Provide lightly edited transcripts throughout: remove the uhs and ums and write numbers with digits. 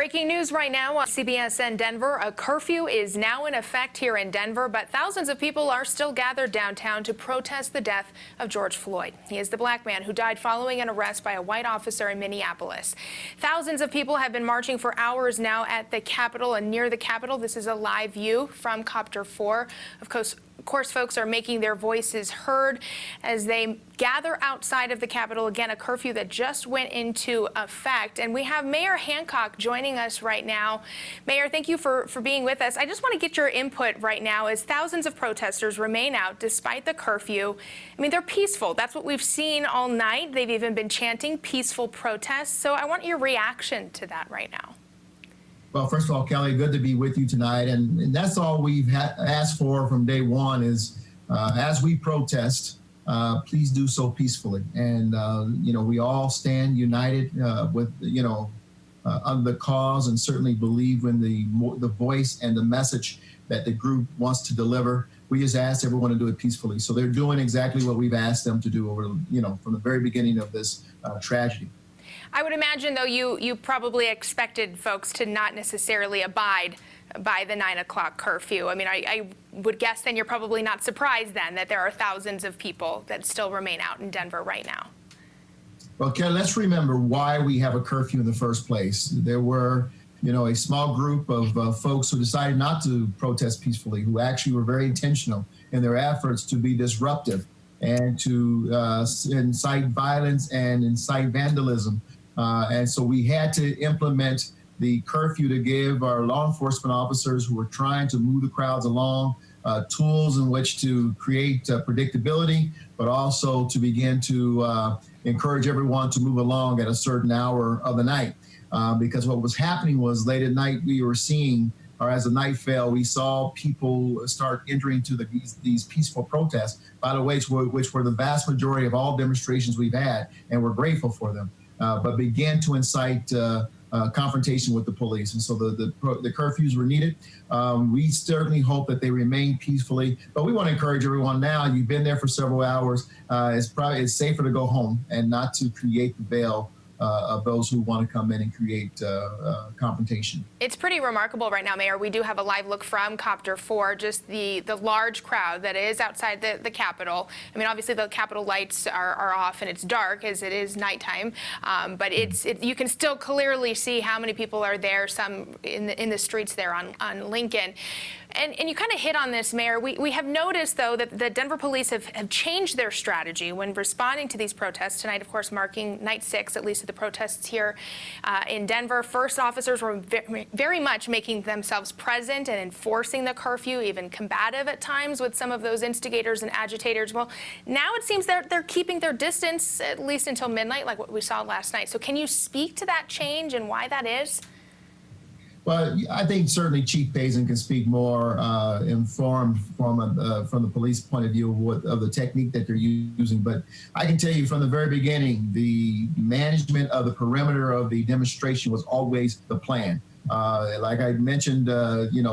Breaking news right now on CBSN Denver. A curfew is now in effect here in Denver, but thousands of people are still gathered downtown to protest the death of George Floyd. He is the black man who died following an arrest by a white officer in Minneapolis. Thousands of people have been marching for hours now at the Capitol and near the Capitol. This is a live view from Copter 4. Of course, folks are making their voices heard as they gather outside of the Capitol. Again, a curfew that just went into effect. And we have Mayor Hancock joining us right now. Mayor, thank you for being with us. I just want to get your input right now as thousands of protesters remain out despite the curfew. I mean, they're peaceful. That's what we've seen all night. They've even been chanting peaceful protests. So I want your reaction to that right now. Well, first of all, Kelly, good to be with you tonight. And that's all we've asked for from day one is as we protest, please do so peacefully. And, we all stand united with, under the cause and certainly believe in the voice and the message that the group wants to deliver. We just asked everyone to do it peacefully. So they're doing exactly what we've asked them to do over, from the very beginning of this tragedy. I would imagine, though, you probably expected folks to not necessarily abide by the 9 o'clock curfew. I mean, I would guess then you're probably not surprised then that there are thousands of people that still remain out in Denver right now. Well, Kelly, let's remember why we have a curfew in the first place. There were, a small group of folks who decided not to protest peacefully, who actually were very intentional in their efforts to be disruptive and to incite violence and incite vandalism. And so we had to implement the curfew to give our law enforcement officers who were trying to move the crowds along tools in which to create predictability, but also to begin to encourage everyone to move along at a certain hour of the night. Because what was happening was late at night we were seeing, or as the night fell, we saw people start entering to these peaceful protests, by the way, which were the vast majority of all demonstrations we've had, and we're grateful for them. But began to incite confrontation with the police. And so the curfews were needed. We certainly hope that they remain peacefully, but we want to encourage everyone now. You've been there for several hours. It's safer to go home and not to create the veil of those who want to come in and create confrontation. It's pretty remarkable right now, Mayor. We do have a live look from Copter 4, just the large crowd that is outside the Capitol. I mean, obviously the Capitol lights are off and it's dark as it is nighttime, but you can still clearly see how many people are there, some in the streets there on Lincoln. And you kind of hit on this, Mayor. We have noticed, though, that the Denver police have changed their strategy when responding to these protests tonight, of course, marking night 6, at least of the protests here in Denver. First, officers were very much making themselves present and enforcing the curfew, even combative at times with some of those instigators and agitators. Well, now it seems they're keeping their distance, at least until midnight, like what we saw last night. So can you speak to that change and why that is? Well, I think certainly Chief Payson can speak more informed from the police point of view of the technique that they're using. But I can tell you from the very beginning, the management of the perimeter of the demonstration was always the plan. Like I mentioned,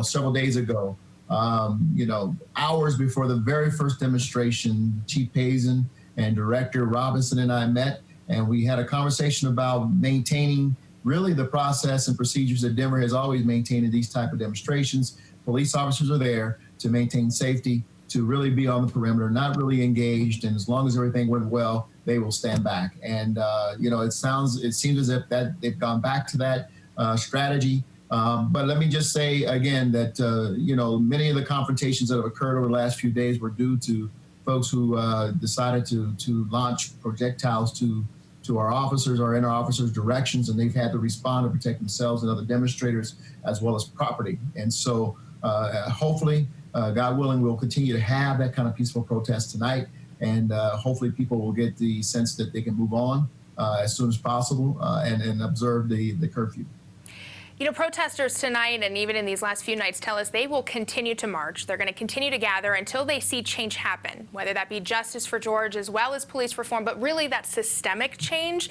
several days ago, hours before the very first demonstration, Chief Payson and Director Robinson and I met, and we had a conversation about maintaining really the process and procedures that Denver has always maintained in these type of demonstrations. Police officers are there to maintain safety, to really be on the perimeter, not really engaged, and as long as everything went well, they will stand back. And it seems as if that they've gone back to that strategy. But let me just say again that many of the confrontations that have occurred over the last few days were due to folks who decided to launch projectiles to our officers or in our officers' directions, and they've had to respond to protect themselves and other demonstrators as well as property. And so hopefully, God willing, we'll continue to have that kind of peaceful protest tonight, and hopefully people will get the sense that they can move on as soon as possible and observe the curfew. Protesters tonight and even in these last few nights tell us they will continue to march. They're going to continue to gather until they see change happen, whether that be justice for George as well as police reform, but really that systemic change.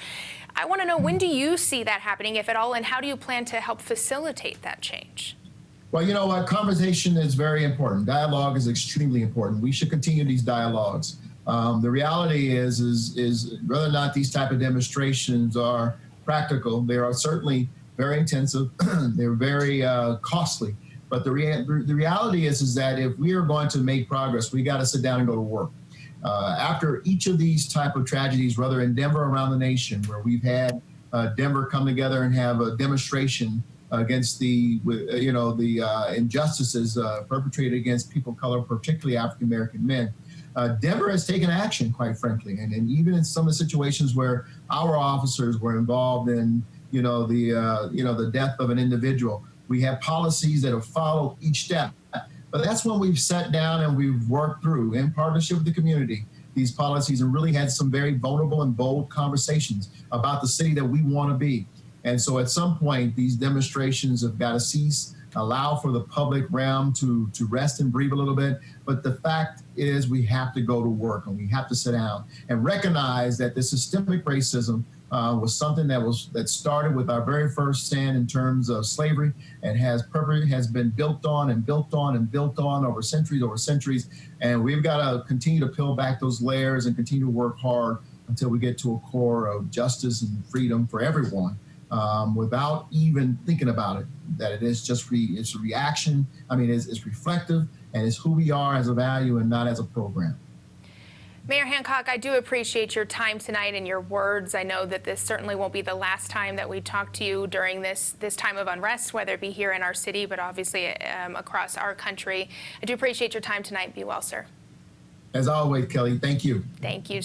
I want to know, when do you see that happening, if at all, and how do you plan to help facilitate that change? Well, you know what? Conversation is very important. Dialogue is extremely important. We should continue these dialogues. The reality is whether or not these type of demonstrations are practical, they are certainly very intensive, they're very costly. But the reality is that if we are going to make progress, we got to sit down and go to work. After each of these type of tragedies, whether in Denver or around the nation, where we've had Denver come together and have a demonstration against the injustices perpetrated against people of color, particularly African American men. Denver has taken action, quite frankly, and even in some of the situations where our officers were involved in, the death of an individual, we have policies that have followed each step. But that's when we've sat down and we've worked through, in partnership with the community, these policies and really had some very vulnerable and bold conversations about the city that we want to be. And so at some point, these demonstrations have got to cease, allow for the public realm to rest and breathe a little bit. But the fact is we have to go to work and we have to sit down and recognize that this systemic racism was something that started with our very first stand in terms of slavery and has been built on and built on and built on over centuries. And we've got to continue to peel back those layers and continue to work hard until we get to a core of justice and freedom for everyone, without even thinking about it, that it is just it's a reaction. I mean, it's reflective and it's who we are as a value and not as a program. Mayor Hancock, I do appreciate your time tonight and your words. I know that this certainly won't be the last time that we talk to you during this time of unrest, whether it be here in our city, but obviously across our country. I do appreciate your time tonight. Be well, sir. As always, Kelly, thank you. Thank you.